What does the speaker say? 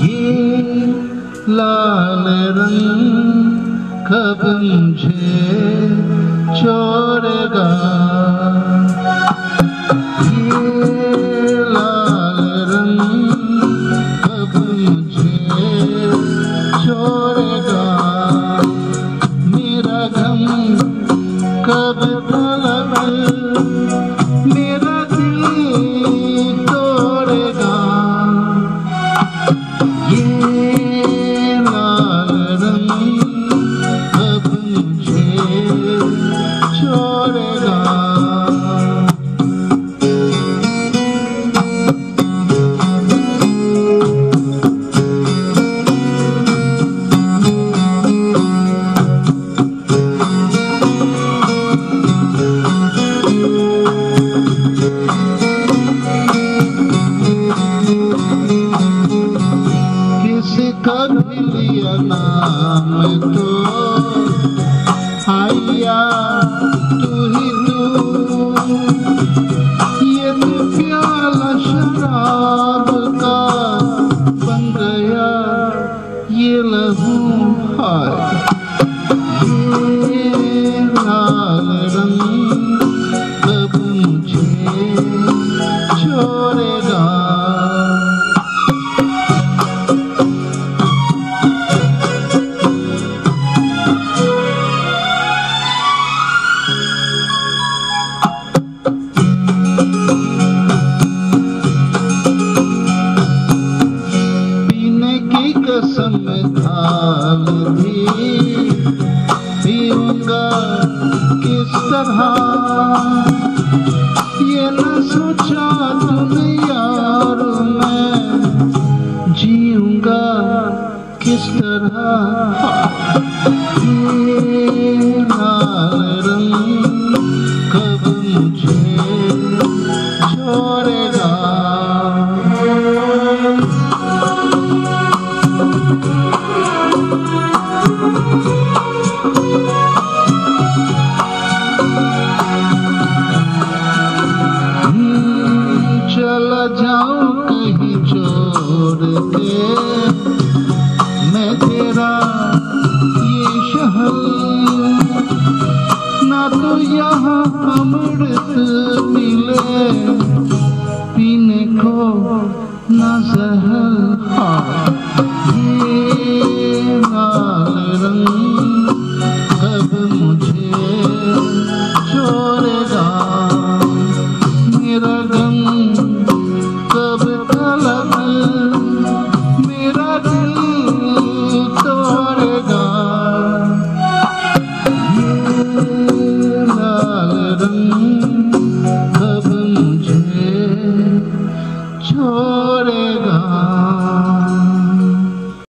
ये लाल रंग कब मुझे छोड़ेगा, ये लाल रंग कब मुझे छोड़ेगा, मेरा गम कब तलक मेरा दिल तोड़ेगा, ये लाल रंग कब मुझे छोड़ेगा। कभी लिया नाम तो आया तू ही तू, ये तो प्याला शराब का बन गया ये लहू हाय, ये लाल रंग कब मुझे छोड़ेगा। कसम खाल भी पीऊंगा किस तरह, ये न सोचा तूने यार मैं जीऊंगा किस तरह, ये लाल रंग कब मुझे छोड़ेगा। चला जाऊं कहीं छोड़ के मैं तेरा ये शहर, ना तो यहाँ अमृत मिले पीने को ना जहर, ये लाल रंग कब मुझे छोड़ेगा, मेरा गम कब तलक मेरा दिल तोड़ेगा, ये लाल रंग कब मुझे छोड़ेगा।